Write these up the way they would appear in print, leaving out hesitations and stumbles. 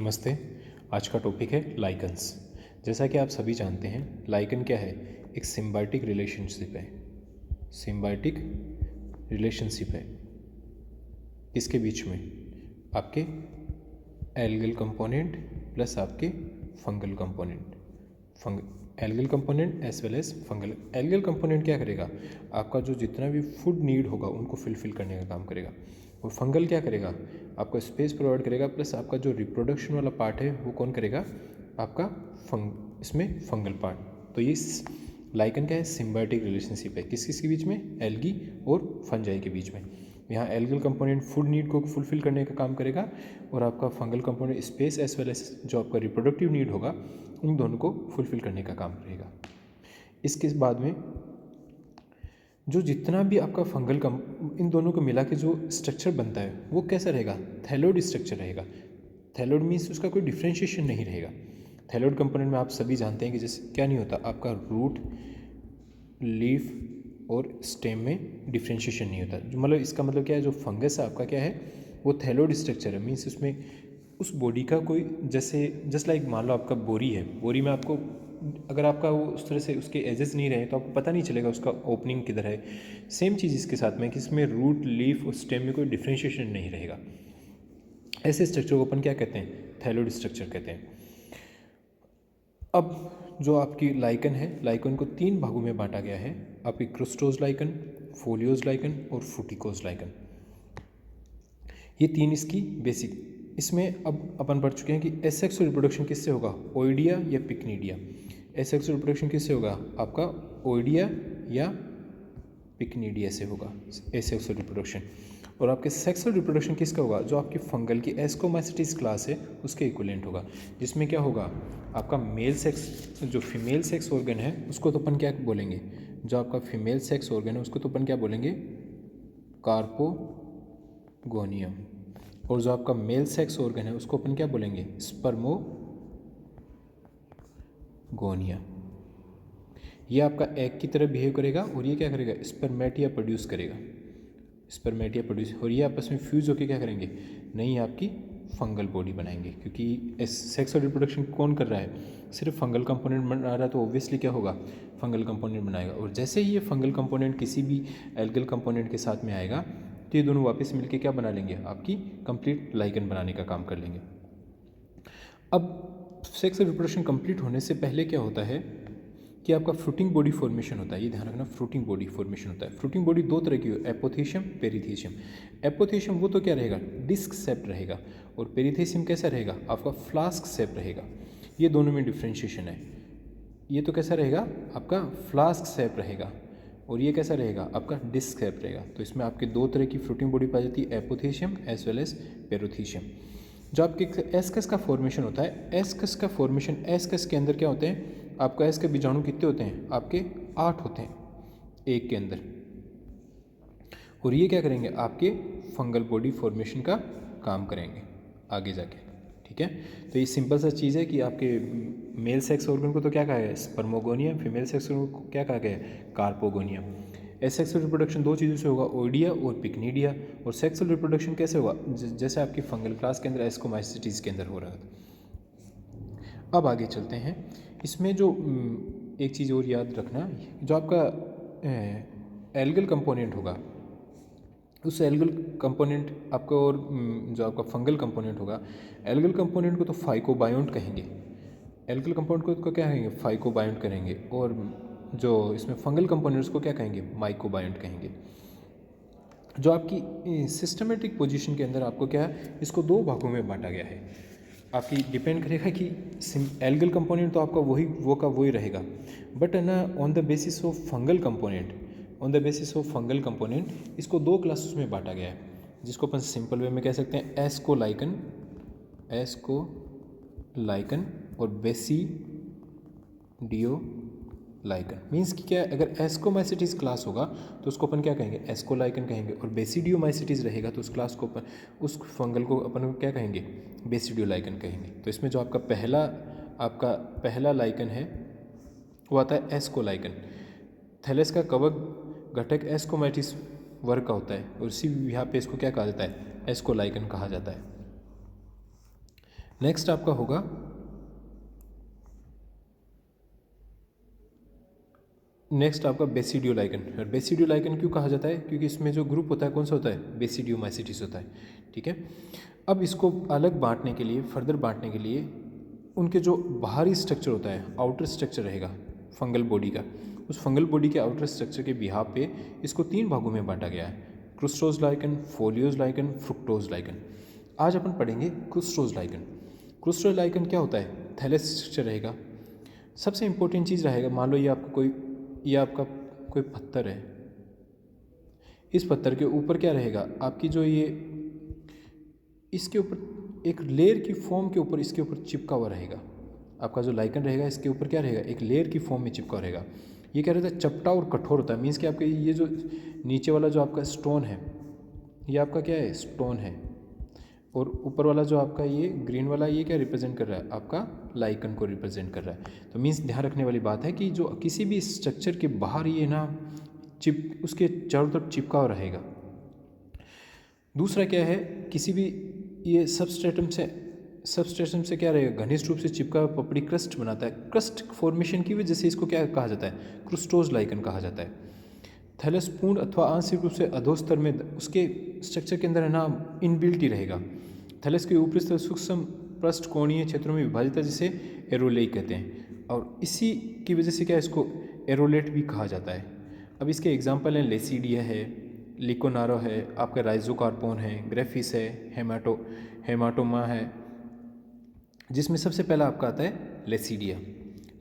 नमस्ते। आज का टॉपिक है लाइकन्स। जैसा कि आप सभी जानते हैं, लाइकन क्या है? एक सिम्बायोटिक रिलेशनशिप है। सिम्बायोटिक रिलेशनशिप है किसके बीच में? आपके एल्गल कंपोनेंट प्लस आपके fungal component. Algal component as well as fungal. Algal component क्या करेगा? आपका जो जितना भी फूड नीड होगा उनको फुलफिल करने का काम करेगा। और फंगल क्या करेगा? आपको स्पेस प्रोवाइड करेगा, प्लस आपका जो रिप्रोडक्शन वाला पार्ट है वो कौन करेगा? आपका इसमें फंगल पार्ट। तो ये लाइकन क्या है? सिम्बायोटिक रिलेशनशिप है किस किसके बीच में? एल्गी और फंजाई के बीच में। यहाँ एल्गल कंपोनेंट फूड नीड को फुलफिल करने का काम करेगा और आपका fungal component space as well as जो आपका रिप्रोडक्टिव नीड होगा उन दोनों को फुलफिल करने का काम करेगा। इसके बाद में जो जितना भी आपका फंगल इन दोनों को मिला के जो स्ट्रक्चर बनता है वो कैसा रहेगा? थैलोड स्ट्रक्चर रहेगा। थैलोड मीन्स उसका कोई डिफ्रेंशिएशन नहीं रहेगा। थैलोड कंपोनेंट में आप सभी जानते हैं कि जैसे क्या नहीं होता, आपका रूट, लीफ और स्टेम में डिफ्रेंशिएशन नहीं होता। जो मतलब इसका मतलब क्या है, जो फंगस है आपका क्या है, वो थैलोड स्ट्रक्चर है। मीन्स उसमें उस बॉडी का कोई जैसे जस्ट लाइक मान लो आपका बोरी है, बोरी में आपको अगर आपका वो उस तरह से उसके एजेस नहीं रहे तो आपको पता नहीं चलेगा उसका ओपनिंग किधर है। सेम चीज़ इसके साथ में कि इसमें रूट, लीफ और स्टेम में कोई डिफ्रेंशिएशन नहीं रहेगा। ऐसे स्ट्रक्चर को अपन क्या कहते हैं? थैलोड स्ट्रक्चर कहते हैं। अब जो आपकी लाइकन है, लाइकन को 3 भागों में बांटा गया है। आपकी क्रुस्टोज लाइकन, फोलियोज लाइकन और फुटिकोज लाइकन। ये 3 इसकी बेसिक। इसमें अब अपन पढ़ चुके हैं कि एसेक्सुअल रिप्रोडक्शन किससे होगा? ओइडिया या पिक्निडिया। एसेक्सुअल रिप्रोडक्शन किससे होगा? आपका ओइडिया या पिक्निडिया से होगा एसेक्सुअल रिप्रोडक्शन। और आपके सेक्सुअल रिप्रोडक्शन किसका होगा? जो आपकी फंगल की एस्कोमाइसिटीज क्लास है उसके इक्विवेलेंट होगा, जिसमें क्या होगा? आपका मेल सेक्स, जो फीमेल सेक्स ऑर्गन है उसको तो अपन क्या बोलेंगे? जो आपका फीमेल सेक्स ऑर्गन है उसको तो अपन क्या बोलेंगे? कार्पोगोनियम। और जो आपका मेल सेक्स ऑर्गन है उसको अपन क्या बोलेंगे? स्पर्मोगोनिया। ये आपका एग की तरह बिहेव करेगा और ये क्या करेगा? स्पर्मेटिया प्रोड्यूस करेगा। स्पर्मेटिया प्रोड्यूस, और ये आपस में फ्यूज होकर क्या करेंगे? नई आपकी फंगल बॉडी बनाएंगे। क्योंकि सेक्सुअल रिप्रोडक्शन कौन कर रहा है? सिर्फ फंगल कंपोनेंट बना रहा है, तो ऑब्वियसली क्या होगा? फंगल कंपोनेंट बनाएगा। और जैसे ही ये फंगल कंपोनेंट किसी भी एल्गल कंपोनेंट के साथ में आएगा तो ये दोनों वापस मिलके क्या बना लेंगे? आपकी कंप्लीट लाइकन बनाने का काम कर लेंगे। अब सेक्सुअल रिप्रोडक्शन कंप्लीट होने से पहले क्या होता है कि आपका फ्रूटिंग बॉडी फॉर्मेशन होता है। ये ध्यान रखना, फ्रूटिंग बॉडी फॉर्मेशन होता है। फ्रूटिंग बॉडी 2 तरह की हो, एपोथीशियम, पेरिथीशियम। एपोथीशियम वो तो क्या रहेगा? डिस्क शेप रहेगा। और पेरिथीशियम कैसा रहेगा? आपका फ्लास्क शेप रहेगा। ये दोनों में डिफ्रेंशिएशन है। ये तो कैसा रहेगा? आपका फ्लास्क शेप रहेगा। और ये कैसा रहेगा? आपका डिस्क शेप रहेगा। तो इसमें आपके 2 तरह की फ्रूटिंग बॉडी पाई जाती है, एपोथीशियम एज वेल एज पेरोथीशियम। जो आपके एस्कस का फॉर्मेशन होता है, एस्कस का फॉर्मेशन, एस्कस के अंदर क्या होते हैं? आपका एस के बीजाणु कितने होते हैं? आपके 8 होते हैं एक के अंदर। और ये क्या करेंगे? आपके फंगल बॉडी फॉर्मेशन का काम करेंगे आगे जाके। ठीक है, तो ये सिंपल सा चीज़ है कि आपके मेल सेक्स ऑर्गन को तो क्या कहा गया? स्पर्मोगोनियम। फीमेल सेक्स ऑर्गन को क्या कहा गया? कार्पोगोनियम। एसेक्सुअल रिप्रोडक्शन 2 चीज़ों से होगा, ओइडिया और पिक्निडिया। और सेक्सुअल रिप्रोडक्शन कैसे होगा? जैसे आपकी फंगल क्लास के अंदर एस्कोमाइसिटीज के अंदर हो रहा था। अब आगे चलते हैं। इसमें जो एक चीज़ और याद रखना, जो आपका एल्गल कंपोनेंट होगा, उस एल्गल कंपोनेंट आपका, और जो आपका फंगल कंपोनेंट होगा, एल्गल कंपोनेंट को तो फाइकोबायोंट कहेंगे। एल्गल कंपाउंड को क्या कहेंगे? फाइकोबायोंट करेंगे। और जो इसमें फंगल कंपोनेंट्स को क्या कहेंगे? माइकोबायोंट कहेंगे। जो आपकी सिस्टमेटिक पोजीशन के अंदर आपको क्या है, इसको 2 भागों में बांटा गया है। आपकी डिपेंड करेगा कि एल्गल कंपोनेंट तो आपका वही रहेगा, बट है ना, on the basis of fungal component इसको 2 क्लासेस में बांटा गया है, जिसको अपन सिंपल वे में कह सकते हैं एस्कोलाइकन और बेसिडियोलाइकन। मीन्स कि क्या है, अगर एस्कोमाइसिटीज क्लास होगा तो उसको अपन क्या कहेंगे? एस्कोलाइकन कहेंगे। और बेसिडियोमाइसिटीज रहेगा तो उस क्लास को अपन, उस फंगल को अपन क्या कहेंगे? बेसिडियोलाइकन कहेंगे। तो इसमें जो आपका पहला लाइकन है वो आता है एस्कोलाइकन। थैलेस का कवक घटक एस्कोमाइटिस वर्ग का होता है और इसी यहाँ पे इसको क्या कहा जाता है? एस्कोलाइकन कहा जाता है। नेक्स्ट आपका होगा बेसिडियोलाइकन। और बेसिडियोलाइकन क्यों कहा जाता है? क्योंकि इसमें जो ग्रुप होता है कौन सा होता है? बेसिडियोमाइसिटिस होता है। ठीक है, अब इसको अलग बांटने के लिए, फर्दर बांटने के लिए उनके जो बाहरी स्ट्रक्चर होता है, आउटर स्ट्रक्चर रहेगा फंगल बॉडी का, उस फंगल बॉडी के आउटर स्ट्रक्चर के बिहाफ पे इसको 3 भागों में बांटा गया है, crustose lichen, foliose lichen, fructose lichen. आज अपन पढ़ेंगे क्रुस्टोज लाइकन। क्रुस्टोज लाइकन क्या होता है? थैलेस स्ट्रक्चर रहेगा। सबसे इंपॉर्टेंट चीज़ रहेगा, मान लो ये आपका कोई पत्थर है, इस पत्थर के ऊपर क्या रहेगा? आपकी जो ये इसके ऊपर एक लेयर की फॉर्म के ऊपर इसके ऊपर चिपका हुआ रहेगा। आपका जो लाइकन रहेगा इसके ऊपर क्या रहेगा? एक लेयर की फॉर्म में चिपका रहेगा। ये क्या रहता है? चपटा और कठोर होता है। मीन्स कि आपके ये जो नीचे वाला जो आपका स्टोन है, ये आपका क्या है? स्टोन है। और ऊपर वाला जो आपका ये ग्रीन वाला, ये क्या रिप्रेजेंट कर रहा है? आपका लाइकन को रिप्रेजेंट कर रहा है। तो मीन्स ध्यान रखने वाली बात है कि जो किसी भी स्ट्रक्चर के बाहर ये ना उसके चारों तरफ चिपका हुआ रहेगा। दूसरा क्या है? किसी भी ये सबस्ट्रेटम से क्या रहेगा? घनिष्ठ रूप से चिपका हुआ पपड़ी क्रस्ट बनाता है। क्रस्ट फॉर्मेशन की वजह से इसको क्या कहा जाता है? क्रुस्टोज लाइकन कहा जाता है। थैलस पूर्ण अथवा आंशिक रूप से अधोस्तर में उसके स्ट्रक्चर के अंदर है ना इनबिल्ट ही रहेगा। थैलस के ऊपरी स्तर सूक्ष्म पृष्ठ कोणीय क्षेत्रों में विभाजित है, जिसे एरोलेट कहते हैं। और इसी की वजह से क्या इसको एरोलेट भी कहा जाता है। अब इसके एग्जाम्पल हैं लेसीडिया है, लिकोनारो है, आपका राइजोकार्पोन है, ग्रेफिस है, हेमाटोमा है, जिसमें सबसे पहला आपका आता है लेसीडिया।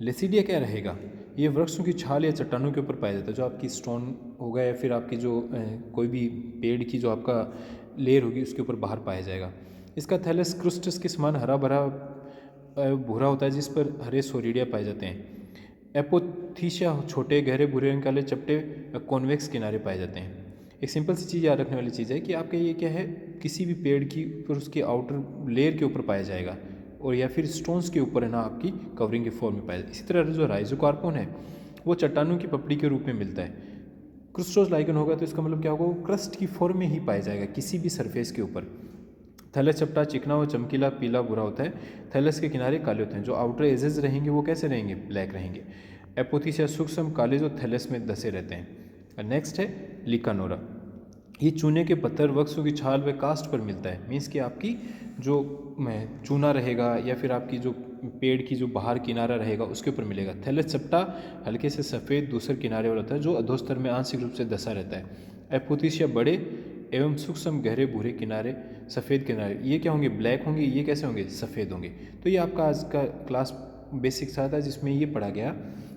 लेसीडिया क्या रहेगा? ये वृक्षों की छाल या चट्टानों के ऊपर पाया जाता है। जो आपकी स्टोन होगा या फिर आपकी जो कोई भी पेड़ की जो आपका लेयर होगी उसके ऊपर बाहर पाया जाएगा। इसका थैलस क्रुस्टस के समान हरा भरा भूरा होता है, जिस पर हरे सोरिडिया पाए जाते हैं। एपोथीशिया छोटे गहरे भूरे रंग काले चपटे कॉन्वेक्स किनारे पाए जाते हैं। एक सिंपल सी चीज़ याद रखने वाली चीज़ है कि आपका ये क्या है? किसी भी पेड़ की ऊपर उसके आउटर लेयर के ऊपर पाया जाएगा, और या फिर स्टोन्स के ऊपर है ना आपकी कवरिंग के फॉर्म में पाया जाता है। इसी तरह जो राइजोकार्पोन है वो चट्टानों की पपड़ी के रूप में मिलता है। क्रुस्टोज लाइकन होगा तो इसका मतलब क्या होगा? वो क्रस्ट की फॉर्म में ही पाया जाएगा किसी भी सरफेस के ऊपर। थैलस चपटा चिकना और चमकीला पीला भूरा होता है। थैलस के किनारे काले होते हैं। जो आउटर एजेस रहेंगे वो कैसे रहेंगे? ब्लैक रहेंगे। एपोथीसिया सूक्ष्म काले जो थैलस में धसे रहते हैं। नेक्स्ट है लिकानोरा। ये चूने के पत्थर वृक्षों की छाल व कास्ट पर मिलता है। मीन्स कि आपकी जो चूना रहेगा या फिर आपकी जो पेड़ की जो बाहर किनारा रहेगा उसके ऊपर मिलेगा। थैलस चपटा हल्के से सफ़ेद दूसरे किनारे वाला होता है, जो अधोस्तर में आंशिक रूप से धसा रहता है। एपोथीसिया बड़े एवं सूक्ष्म गहरे भूरे किनारे, सफ़ेद किनारे, ये क्या होंगे? ब्लैक होंगे। ये कैसे होंगे? सफ़ेद होंगे। तो ये आपका आज का क्लास बेसिक्स आता है, जिसमें ये पढ़ा गया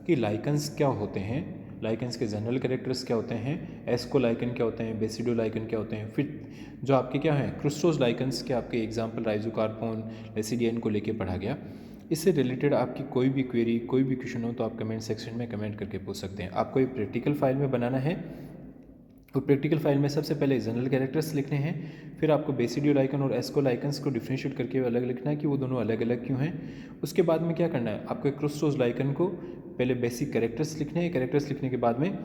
कि लाइकन्स क्या होते हैं, लाइकन्स के जनरल कैरेक्टर्स क्या होते हैं, एस्को लाइकन क्या होते हैं, बेसिडो लाइकन क्या होते हैं, फिर जो आपके क्या हैं क्रुस्टोज लाइकन्स के आपके एग्जाम्पल राइजोकार्पोन, लेसिडियन को लेके पढ़ा गया। इससे रिलेटेड आपकी कोई भी क्वेरी, कोई भी क्वेश्चन हो तो आप कमेंट सेक्शन में कमेंट करके पूछ सकते हैं। आपको ये प्रैक्टिकल फाइल में बनाना है, और प्रैक्टिकल फाइल में सबसे पहले जनरल कैरेक्टर्स लिखने हैं, फिर आपको बेसिडियो लाइकन और एस्को लाइकन्स को डिफ्रेंशिएट करके अलग लिखना है कि वो दोनों अलग अलग क्यों हैं। उसके बाद में क्या करना है? आपको क्रुस्टोज लाइकन को पहले बेसिक कैरेक्टर्स लिखने हैं। कैरेक्टर्स लिखने के बाद में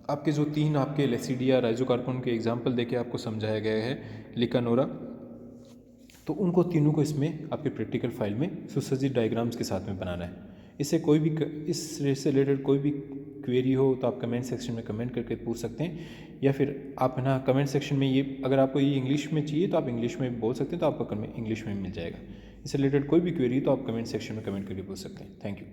आपके जो 3 आपके लेसिडिया राइजोकार्पोन के एग्जाम्पल देके आपको समझाया गया है, लिकानोरा, तो उनको तीनों को इसमें आपके प्रैक्टिकल फाइल में सुसज्जित डायग्राम्स के साथ में बनाना है। इससे कोई भी इससे रिलेटेड कोई भी क्वेरी हो तो आप कमेंट सेक्शन में कमेंट करके पूछ सकते हैं, या फिर आप है ना कमेंट सेक्शन में ये, अगर आपको ये इंग्लिश में चाहिए तो आप इंग्लिश में बोल सकते हैं, तो आपको इंग्लिश में मिल जाएगा। इससे रिलेटेड कोई भी क्वेरी तो आप कमेंट सेक्शन में कमेंट करके पूछ सकते हैं। Thank you.